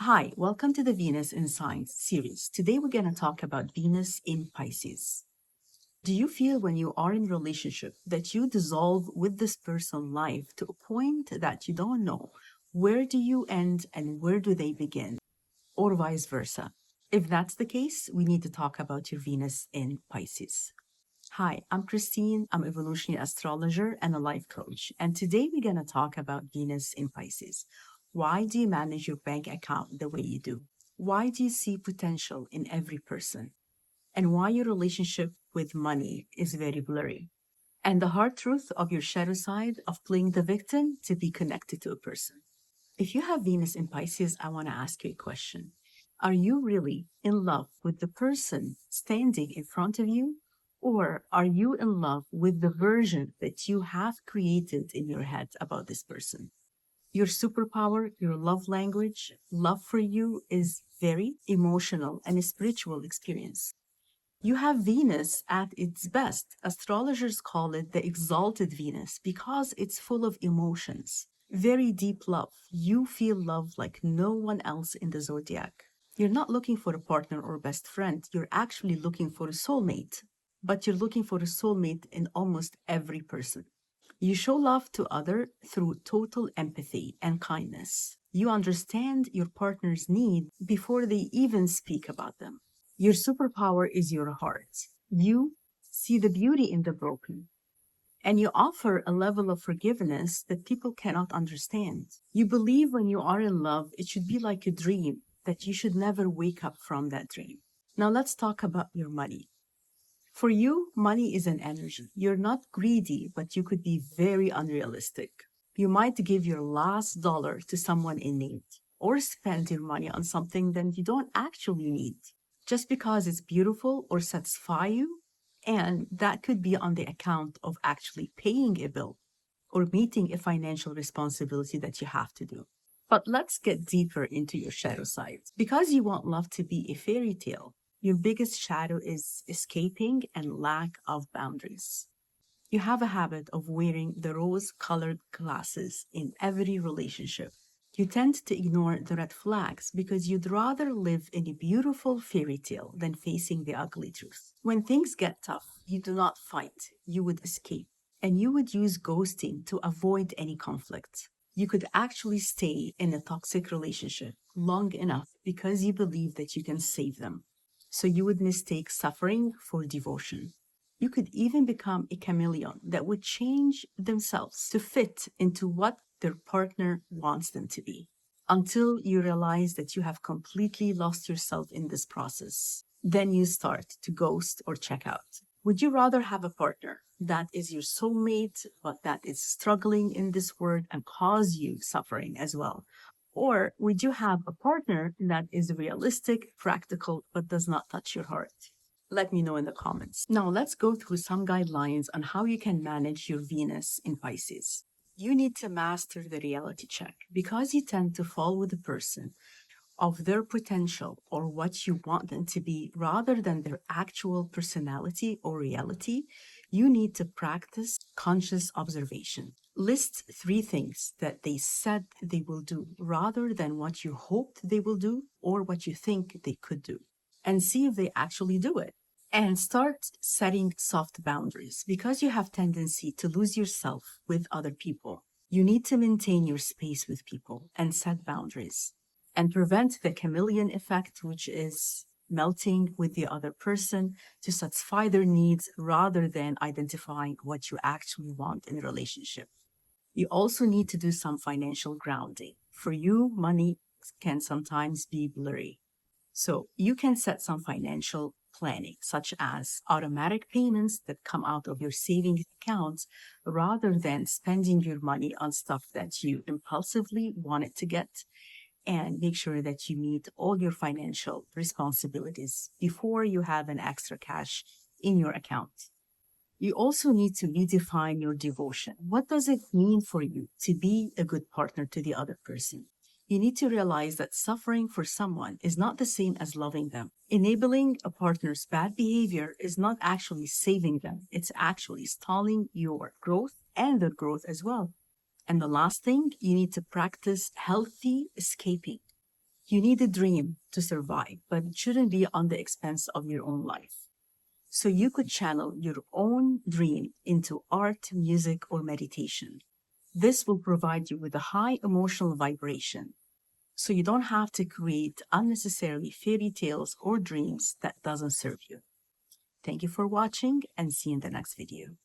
Hi, welcome to the Venus in Science series. Today we're going to talk about Venus in Pisces. Do you feel when you are in a relationship that you dissolve with this person life to a point that you don't know where do you end and where do they begin, or vice versa? If that's the case, we need to talk about your Venus in Pisces. Hi, I'm Christine. I'm evolutionary astrologer and a life coach. And today we're going to talk about Venus in Pisces. Why do you manage your bank account the way you do? Why do you see potential in every person? And why your relationship with money is very blurry? And the hard truth of your shadow side of playing the victim to be connected to a person. If you have Venus in Pisces, I want to ask you a question. Are you really in love with the person standing in front of you? Or are you in love with the version that you have created in your head about this person? Your superpower, your love language, love for you is very emotional and a spiritual experience. You have Venus at its best. Astrologers call it the exalted Venus because it's full of emotions. Very deep love. You feel love like no one else in the zodiac. You're not looking for a partner or best friend. You're actually looking for a soulmate. But you're looking for a soulmate in almost every person. You show love to other through total empathy and kindness. You understand your partner's need before they even speak about them. Your superpower is your heart. You see the beauty in the broken, and you offer a level of forgiveness that people cannot understand. You believe when you are in love, it should be like a dream, that you should never wake up from that dream. Now let's talk about your money. For you, money is an energy. You're not greedy, but you could be very unrealistic. You might give your last dollar to someone in need or spend your money on something that you don't actually need just because it's beautiful or satisfy you. And that could be on the account of actually paying a bill or meeting a financial responsibility that you have to do. But let's get deeper into your shadow side. Because you want love to be a fairy tale, your biggest shadow is escaping and lack of boundaries. You have a habit of wearing the rose colored glasses in every relationship. You tend to ignore the red flags because you'd rather live in a beautiful fairy tale than facing the ugly truth. When things get tough, you do not fight, you would escape. And you would use ghosting to avoid any conflict. You could actually stay in a toxic relationship long enough because you believe that you can save them. So you would mistake suffering for devotion. You could even become a chameleon that would change themselves to fit into what their partner wants them to be until you realize that you have completely lost yourself in this process. Then you start to ghost or check out. Would you rather have a partner that is your soulmate, but that is struggling in this world and cause you suffering as well? Or would you have a partner that is realistic, practical, but does not touch your heart? Let me know in the comments. Now, let's go through some guidelines on how you can manage your Venus in Pisces. You need to master the reality check because you tend to fall with the person of their potential or what you want them to be rather than their actual personality or reality. You need to practice conscious observation. List 3 things that they said they will do rather than what you hoped they will do or what you think they could do, and see if they actually do it. And start setting soft boundaries because you have tendency to lose yourself with other people. You need to maintain your space with people and set boundaries and prevent the chameleon effect, which is melting with the other person to satisfy their needs rather than identifying what you actually want in a relationship. You also need to do some financial grounding. For you, money can sometimes be blurry. So you can set some financial planning, such as automatic payments that come out of your savings accounts rather than spending your money on stuff that you impulsively wanted to get, and make sure that you meet all your financial responsibilities before you have an extra cash in your account. You also need to redefine your devotion. What does it mean for you to be a good partner to the other person? You need to realize that suffering for someone is not the same as loving them. Enabling a partner's bad behavior is not actually saving them, it's actually stalling your growth and their growth as well. And the last thing, you need to practice healthy escaping. You need a dream to survive, but it shouldn't be on the expense of your own life. So you could channel your own dream into art, music, or meditation. This will provide you with a high emotional vibration, so you don't have to create unnecessary fairy tales or dreams that doesn't serve you. Thank you for watching, and see you in the next video.